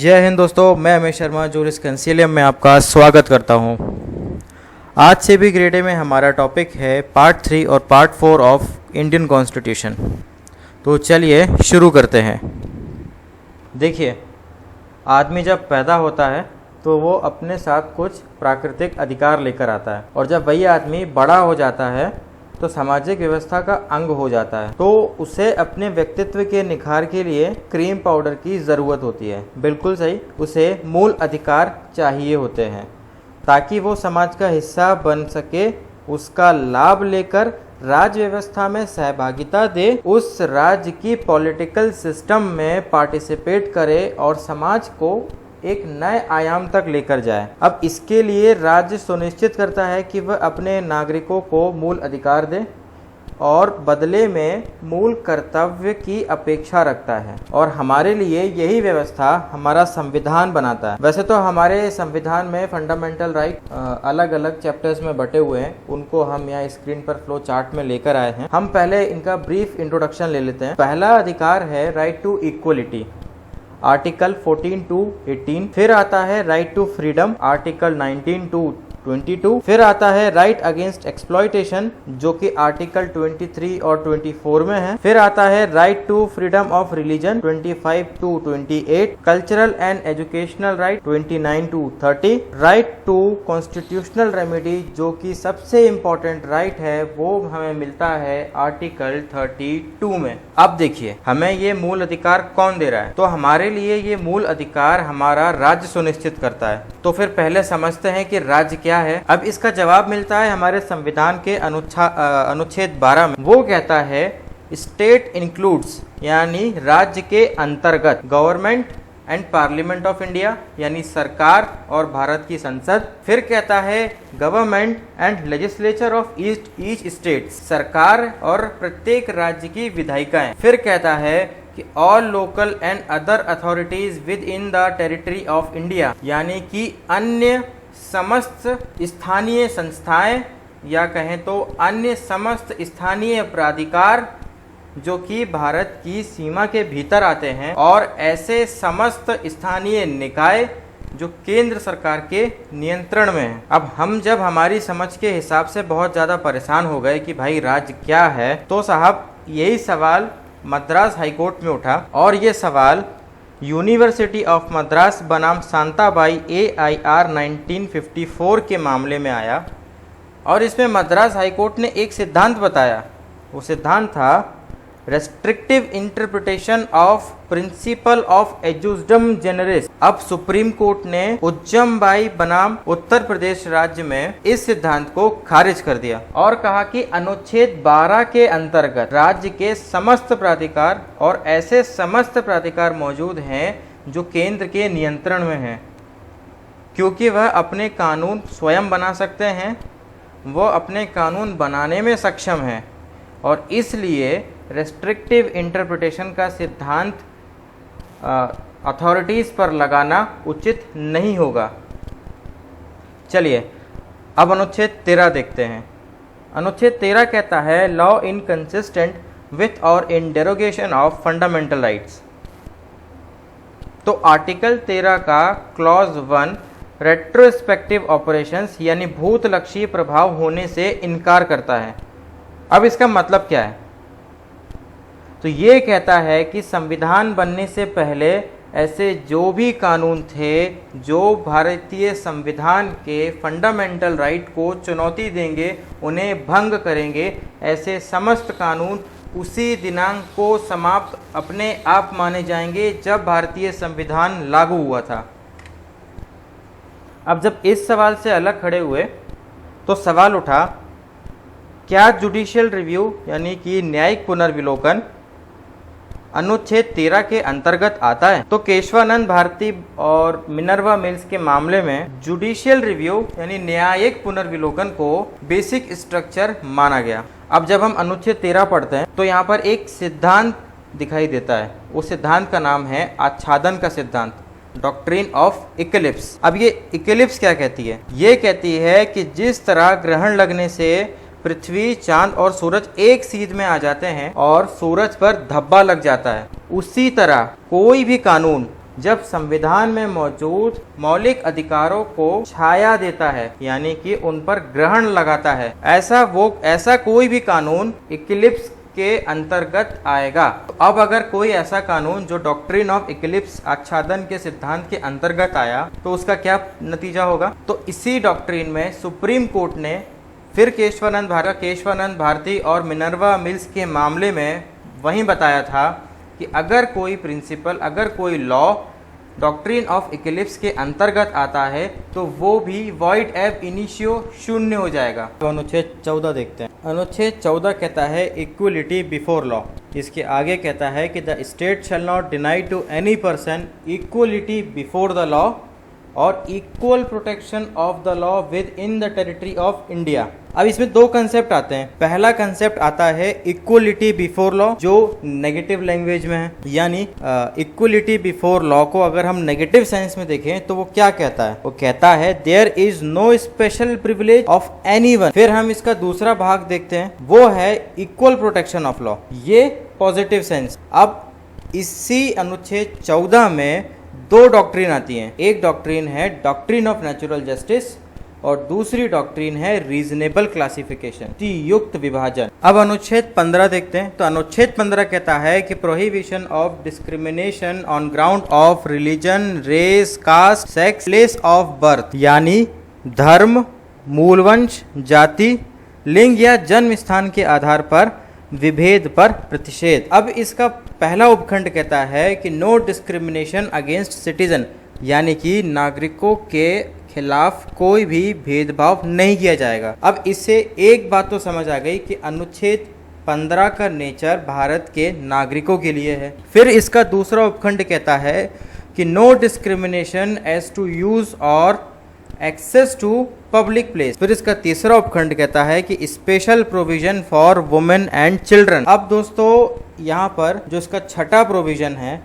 जय हिंद दोस्तों, मैं अमित शर्मा जूरिस कंसिलियम में आपका स्वागत करता हूं। आज से भी ग्रेड ए में हमारा टॉपिक है पार्ट 3 और पार्ट 4 ऑफ इंडियन कॉन्स्टिट्यूशन। तो चलिए शुरू करते हैं। देखिए, आदमी जब पैदा होता है तो वो अपने साथ कुछ प्राकृतिक अधिकार लेकर आता है, और जब वही आदमी बड़ा हो जाता है तो सामाजिक व्यवस्था का अंग हो जाता है, तो उसे अपने व्यक्तित्व के निखार के लिए क्रीम पाउडर की ज़रूरत होती है। बिल्कुल सही, उसे मूल अधिकार चाहिए होते हैं ताकि वो समाज का हिस्सा बन सके, उसका लाभ लेकर राज्य व्यवस्था में सहभागिता दे, उस राज्य की पॉलिटिकल सिस्टम में पार्टिसिपेट करे और समाज को एक नए आयाम तक लेकर जाए। अब इसके लिए राज्य सुनिश्चित करता है कि वह अपने नागरिकों को मूल अधिकार दे और बदले में मूल कर्तव्य की अपेक्षा रखता है, और हमारे लिए यही व्यवस्था हमारा संविधान बनाता है। वैसे तो हमारे संविधान में फंडामेंटल राइट अलग अलग चैप्टर्स में बटे हुए हैं, उनको हम यहाँ स्क्रीन पर फ्लो चार्ट में लेकर आए हैं। हम पहले इनका ब्रीफ इंट्रोडक्शन ले लेते हैं। पहला अधिकार है right to equality, article 14 to 18। फिर आता है right to freedom, article 19 to 22। फिर आता है राइट अगेंस्ट एक्सप्लॉयटेशन, जो कि आर्टिकल 23 और 24 में है। फिर आता है right to freedom of religion, 25 to 28। Cultural and educational right, 29 to 30। Right to constitutional remedy, जो कि सबसे इम्पोर्टेंट राइट है, वो हमें मिलता है आर्टिकल 32 में। अब देखिए, हमें ये मूल अधिकार कौन दे रहा है? तो हमारे लिए ये मूल अधिकार हमारा राज्य सुनिश्चित करता है। तो फिर पहले समझते हैं कि राज्य क्या है। अब इसका जवाब मिलता है हमारे संविधान के अनुच्छेद 12 में। वो कहता है स्टेट इंक्लूड्स, यानी राज्य के अंतर्गत government and parliament of India, यानी सरकार और भारत की संसद। फिर कहता है government and legislature of each state, सरकार और प्रत्येक राज्य की विधायिकाएं। फिर कहता है कि all local and other authorities with in the territory of India, यानी कि अन्य समस्त स्थानीय संस्थाएं, या कहें तो अन्य समस्त स्थानीय प्राधिकार जो कि भारत की सीमा के भीतर आते हैं, और ऐसे समस्त स्थानीय निकाय जो केंद्र सरकार के नियंत्रण में है। अब हम जब हमारी समझ के हिसाब से बहुत ज़्यादा परेशान हो गए कि भाई राज्य क्या है, तो साहब यही सवाल मद्रास हाईकोर्ट में उठा, और ये सवाल यूनिवर्सिटी ऑफ मद्रास बनाम शांताबाई AIR 1954 के मामले में आया, और इसमें मद्रास हाईकोर्ट ने एक सिद्धांत बताया। वो सिद्धांत था restrictive interpretation of principle of ejusdem generis. अब सुप्रीम कोर्ट ने उज्जमबाई बनाम उत्तर प्रदेश राज्य में इस सिद्धांत को खारिज कर दिया और कहा कि अनुच्छेद 12 के अंतर्गत राज्य के समस्त प्राधिकार और ऐसे समस्त प्राधिकार मौजूद हैं जो केंद्र के नियंत्रण में हैं, क्योंकि वह अपने कानून स्वयं बना सकते हैं, वो अपने कानून बनाने में सक्षम हैं, और इसलिए रेस्ट्रिक्टिव इंटरप्रिटेशन का सिद्धांत अथॉरिटीज़ पर लगाना उचित नहीं होगा। चलिए अब अनुच्छेद 13 देखते हैं। अनुच्छेद 13 कहता है लॉ इनकंसिस्टेंट विथ और इन डेरोगेशन ऑफ फंडामेंटल राइट्स। तो आर्टिकल 13 का क्लॉज 1 रेट्रोस्पेक्टिव ऑपरेशंस, यानी भूतलक्षी प्रभाव होने से इनकार करता है। अब इसका मतलब क्या है? तो ये कहता है कि संविधान बनने से पहले ऐसे जो भी कानून थे जो भारतीय संविधान के फंडामेंटल राइट को चुनौती देंगे, उन्हें भंग करेंगे, ऐसे समस्त कानून उसी दिनांक को समाप्त अपने आप माने जाएंगे जब भारतीय संविधान लागू हुआ था। अब जब इस सवाल से अलग खड़े हुए तो सवाल उठा, क्या जुडिशियल रिव्यू यानी कि न्यायिक पुनर्विलोकन अनुच्छेद 13 के अंतर्गत आता है? तो केशवानंद भारती और मिनर्वा मिल्स के मामले में जुडिशियल रिव्यू यानी न्यायिक पुनर्विलोकन को बेसिक स्ट्रक्चर माना गया। अब जब हम अनुच्छेद 13 पढ़ते हैं तो यहाँ पर एक सिद्धांत दिखाई देता है। उस सिद्धांत का नाम है आच्छादन का सिद्धांत, डॉक्ट्रिन ऑफ इक्लिप्स। अब ये इक्लिप्स क्या कहती है? ये कहती है कि जिस तरह ग्रहण लगने से पृथ्वी, चांद और सूरज एक सीध में आ जाते हैं और सूरज पर धब्बा लग जाता है, उसी तरह कोई भी कानून जब संविधान में मौजूद मौलिक अधिकारों को छाया देता है, यानी कि उन पर ग्रहण लगाता है, ऐसा कोई भी कानून इक्लिप्स के अंतर्गत आएगा। तो अब अगर कोई ऐसा कानून जो डॉक्ट्रिन ऑफ इक्लिप्स आच्छादन के सिद्धांत के अंतर्गत आया तो उसका क्या नतीजा होगा? तो इसी डॉक्ट्रिन में सुप्रीम कोर्ट ने फिर केशवानंद भारती और मिनर्वा मिल्स के मामले में वहीं बताया था कि अगर कोई प्रिंसिपल, अगर कोई लॉ डॉक्ट्रिन ऑफ इक्लिप्स के अंतर्गत आता है तो वो भी वॉइड एब इनिशियो शून्य हो जाएगा। तो अनुच्छेद 14 देखते हैं। अनुच्छेद 14 कहता है इक्वलिटी बिफोर लॉ। इसके आगे कहता है कि the state shall not deny to any person equality before the law और equal protection of the law within the territory of India. अब इसमें दो कंसेप्ट आते हैं। पहला कंसेप्ट आता है इक्वलिटी बिफोर लॉ, जो नेगेटिव लैंग्वेज में है, यानी इक्वलिटी बिफोर लॉ को अगर हम नेगेटिव सेंस में देखें तो वो क्या कहता है? वो कहता है there is no special privilege of anyone. फिर हम इसका दूसरा भाग देखते हैं, वो है इक्वल प्रोटेक्शन ऑफ लॉ, ये पॉजिटिव सेंस। अब इसी अनुच्छेद 14 में दो डॉक्ट्रिन आती हैं। एक डॉक्ट्रिन है डॉक्ट्रिन ऑफ नेचुरल जस्टिस और दूसरी डॉक्ट्रिन है रीजनेबल क्लासिफिकेशन, युक्त विभाजन। अब अनुच्छेद 15 देखते हैं। तो अनुच्छेद 15 कहता है कि prohibition of discrimination on ground of religion, race, caste, sex, place of birth, यानी धर्म, मूलवंश, जाति, लिंग या जन्म स्थान के आधार पर विभेद पर प्रतिषेध। अब इसका पहला उपखंड कहता है कि नो डिस्क्रिमिनेशन अगेंस्ट सिटीजन, यानी कि नागरिकों के खिलाफ कोई भी भेदभाव नहीं किया जाएगा। अब इससे एक बात तो समझ आ गई कि अनुच्छेद 15 का नेचर भारत के नागरिकों के लिए है। फिर इसका दूसरा उपखंड कहता है कि no discrimination as to use और एक्सेस टू पब्लिक प्लेस। फिर इसका तीसरा उपखंड कहता है कि special provision for women and children. अब दोस्तों यहाँ पर जो इसका छठा प्रोविजन है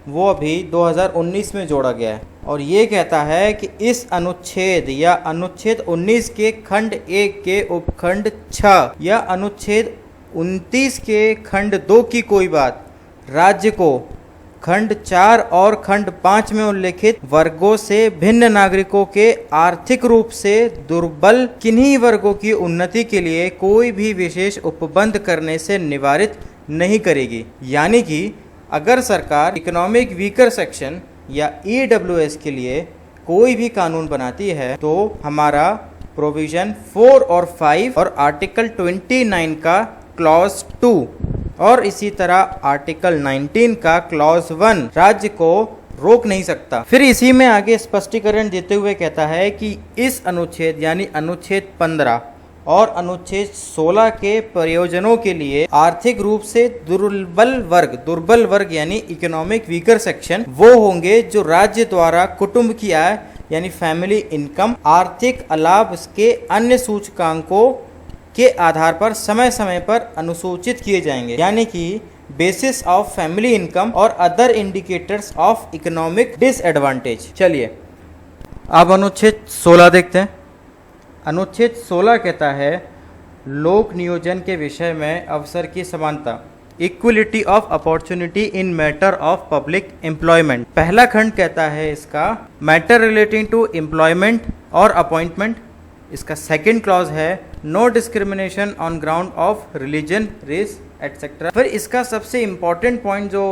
वो अभी 2019 में जोड़ा गया है और ये कहता है कि इस अनुच्छेद या अनुच्छेद 19 के खंड 1 के उपखंड 6 या अनुच्छेद 29 के खंड 2 की कोई बात राज्य को खंड 4 और खंड 5 में उल्लेखित वर्गों से भिन्न नागरिकों के आर्थिक रूप से दुर्बल किन्हीं वर्गों की उन्नति के लिए कोई भी विशेष उपबंध करने से निवारित नहीं करेगी। यानी कि अगर सरकार इकोनॉमिक वीकर सेक्शन या EWS के लिए कोई भी कानून बनाती है तो हमारा प्रोविजन 4 और 5 और आर्टिकल 29 का क्लॉज 2 और इसी तरह आर्टिकल 19 का क्लॉज 1 राज्य को रोक नहीं सकता। फिर इसी में आगे स्पष्टीकरण देते हुए कहता है कि इस अनुच्छेद यानी अनुच्छेद 15 और अनुच्छेद 16 के प्रयोजनों के लिए आर्थिक रूप से दुर्बल वर्ग यानी इकोनॉमिक वीकर सेक्शन वो होंगे जो राज्य द्वारा कुटुंब की आय यानी फैमिली इनकम, आर्थिक अलाभ के अन्य सूचकांकों के आधार पर समय समय पर अनुसूचित किए जाएंगे, यानी कि बेसिस ऑफ फैमिली इनकम और other indicators of economic disadvantage. चलिए अब अनुच्छेद 16 देखते हैं। अनुच्छेद 16 कहता है लोक नियोजन के विषय में अवसर की समानता, equality of opportunity in matter of public employment. पहला खंड कहता है इसका मैटर रिलेटिंग टू एम्प्लॉयमेंट और अपॉइंटमेंट। इसका सेकंड क्लॉज है no discrimination on ground of religion, race etcetera. फिर इसका सबसे इम्पॉर्टेंट पॉइंट जो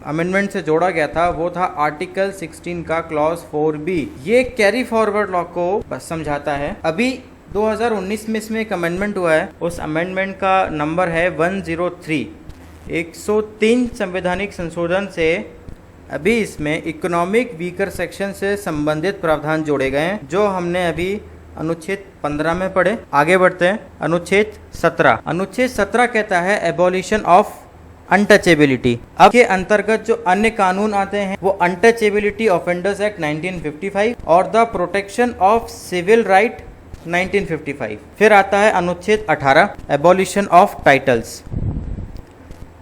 अमेंडमेंट से जोड़ा गया था वो था आर्टिकल 16 का क्लॉज 4B। ये कैरी फॉरवर्ड लॉ को बस समझाता है। अभी 2019 में इसमें एक अमेंडमेंट हुआ है, उस अमेंडमेंट का नंबर है 103। 103 संवैधानिक संशोधन से अभी इसमें इकोनॉमिक वीकर सेक्शन से संबंधित प्रावधान जोड़े गए हैं जो हमने अभी अनुच्छेद 15 में पढ़े। आगे बढ़ते हैं अनुच्छेद 17। अनुच्छेद 17 कहता है एबॉलिशन ऑफ अनटचेबिलिटी। अब के अंतर्गत जो अन्य कानून आते हैं वो अनटचेबिलिटी ऑफेंडर्स एक्ट 1955 और the protection of civil right 1955। फिर आता है अनुच्छेद 18 एबॉलिशन ऑफ टाइटल्स।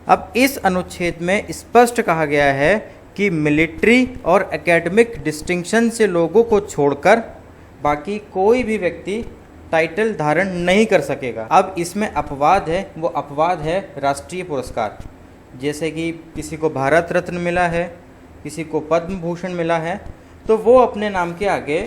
अब इस अनुच्छेद में स्पष्ट कहा गया है कि मिलिट्री और एकेडमिक डिस्टिंक्शन से लोगों को छोड़कर बाकी कोई भी व्यक्ति टाइटल धारण नहीं कर सकेगा। अब इसमें अपवाद है, वो अपवाद है राष्ट्रीय पुरस्कार, जैसे कि किसी को भारत रत्न मिला है किसी को पद्म भूषण मिला है, तो वो अपने नाम के आगे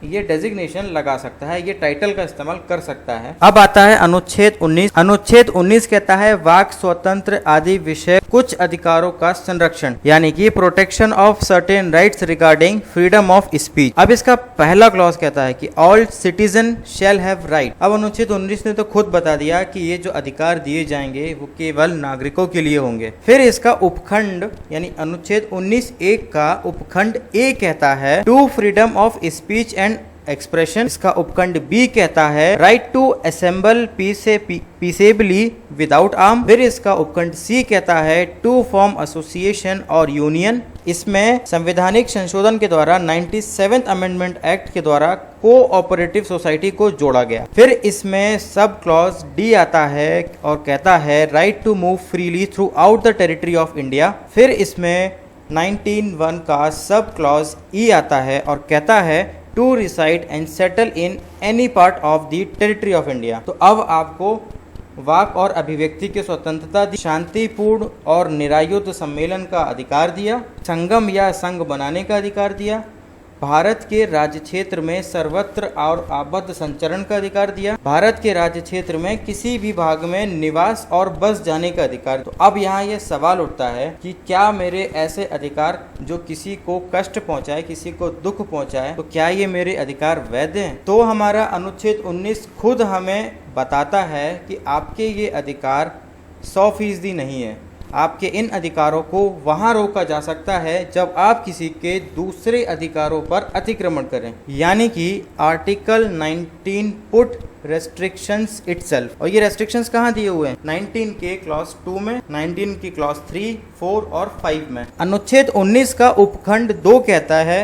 ये डेजिग्नेशन लगा सकता है, ये टाइटल का इस्तेमाल कर सकता है। अब आता है अनुच्छेद 19। अनुच्छेद 19 कहता है वाक स्वतंत्र आदि विषय कुछ अधिकारों का संरक्षण, यानी कि protection of certain rights regarding freedom of speech. अब इसका पहला क्लॉज कहता है कि all citizen shall have right. अब अनुच्छेद 19 ने तो खुद बता दिया कि ये जो अधिकार दिए जाएंगे वो केवल नागरिकों के लिए होंगे। फिर इसका उपखंड यानी अनुच्छेद 19(1) का उपखंड ए कहता है to freedom of speech and expression. इसका उपखंड बी कहता है right to assemble peaceably without arm. फिर इसका उपखंड सी कहता है टू फॉर्म एसोसिएशन और यूनियन। इसमें संवैधानिक संशोधन के द्वारा 97th अमेंडमेंट एक्ट के द्वारा कोऑपरेटिव सोसाइटी को जोड़ा गया। फिर इसमें सब क्लॉज डी आता है और कहता है right to move freely throughout the territory of India. फिर इसमें 19(1) का सब क्लॉज ई आता है और कहता है to reside and settle in any part of the territory of India. तो अब आपको वाक और अभिव्यक्ति की स्वतंत्रता दी, शांतिपूर्ण और निरायुध सम्मेलन का अधिकार दिया, संगम या संघ बनाने का अधिकार दिया, भारत के राज्य क्षेत्र में सर्वत्र और आबद्ध संचरण का अधिकार दिया, भारत के राज्य क्षेत्र में किसी भी भाग में निवास और बस जाने का अधिकार। तो अब यहाँ ये सवाल उठता है कि क्या मेरे ऐसे अधिकार जो किसी को कष्ट पहुँचाए, किसी को दुख पहुँचाए, तो क्या ये मेरे अधिकार वैध हैं? तो हमारा अनुच्छेद 19 खुद हमें बताता है कि आपके ये अधिकार 100% नहीं है। आपके इन अधिकारों को वहाँ रोका जा सकता है जब आप किसी के दूसरे अधिकारों पर अतिक्रमण करें, यानी कि आर्टिकल 19 पुट रेस्ट्रिक्शंस इटसेल्फ। और ये रेस्ट्रिक्शंस कहाँ दिए हुए हैं? 19 के क्लॉज 2 में, 19 की क्लॉज 3, 4 और 5 में। अनुच्छेद 19 का उपखंड 2 कहता है,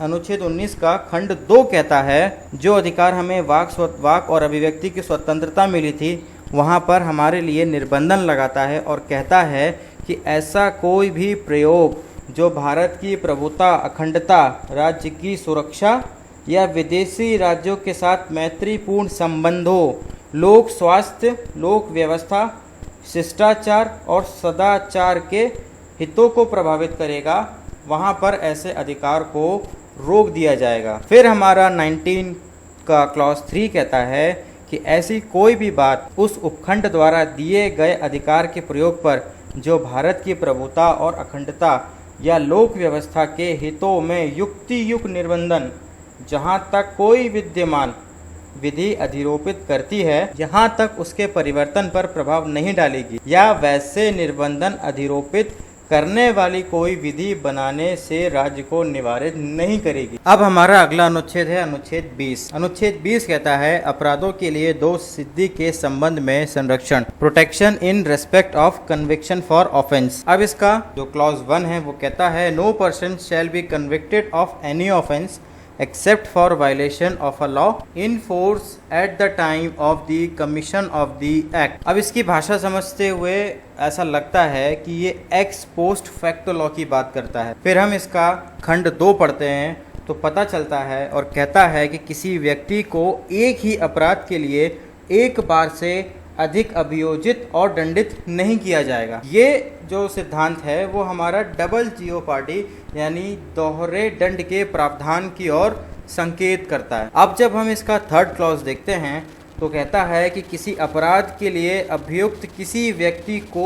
अनुच्छेद 19 का खंड 2 कहता है जो अधिकार हमें वाक और अभिव्यक्ति की स्वतंत्रता मिली थी वहाँ पर हमारे लिए निर्बंधन लगाता है और कहता है कि ऐसा कोई भी प्रयोग जो भारत की प्रभुता, अखंडता, राज्य की सुरक्षा या विदेशी राज्यों के साथ मैत्रीपूर्ण संबंधों, लोक स्वास्थ्य, लोक व्यवस्था, शिष्टाचार और सदाचार के हितों को प्रभावित करेगा, वहाँ पर ऐसे अधिकार को रोक दिया जाएगा। फिर हमारा 19 का क्लॉज 3 कहता है कि ऐसी कोई भी बात उस उपखंड द्वारा दिए गए अधिकार के प्रयोग पर जो भारत की प्रभुता और अखंडता या लोक व्यवस्था के हितों में युक्ति युक्त निर्बंधन जहाँ तक कोई विद्यमान विधि अधिरोपित करती है, यहाँ तक उसके परिवर्तन पर प्रभाव नहीं डालेगी या वैसे निर्बंधन अधिरोपित करने वाली कोई विधि बनाने से राज्य को निवारित नहीं करेगी। अब हमारा अगला अनुच्छेद है अनुच्छेद 20। अनुच्छेद 20 कहता है अपराधों के लिए दोष सिद्धि के संबंध में संरक्षण, protection in respect of conviction for offence. अब इसका जो क्लॉज 1 है वो कहता है no person shall be convicted of any offence except for violation of a law in force at the time of the commission of the act। अब इसकी भाषा समझते हुए ऐसा लगता है कि ये एक्स पोस्ट फैक्टो लॉ की बात करता है। फिर हम इसका खंड 2 पढ़ते हैं तो पता चलता है और कहता है कि किसी व्यक्ति को एक ही अपराध के लिए एक बार से अधिक अभियोजित और दंडित नहीं किया जाएगा। ये जो सिद्धांत है वो हमारा डबल जीओपार्डी यानी दोहरे दंड के प्रावधान की ओर संकेत करता है। अब जब हम इसका 3rd क्लॉज देखते हैं तो कहता है कि किसी अपराध के लिए अभियुक्त किसी व्यक्ति को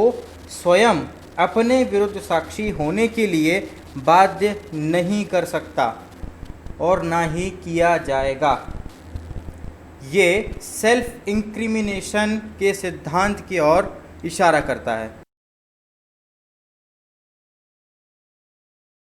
स्वयं अपने विरुद्ध साक्षी होने के लिए बाध्य नहीं कर सकता और ना ही किया जाएगा। ये सेल्फ इंक्रिमिनेशन के सिद्धांत की ओर इशारा करता है।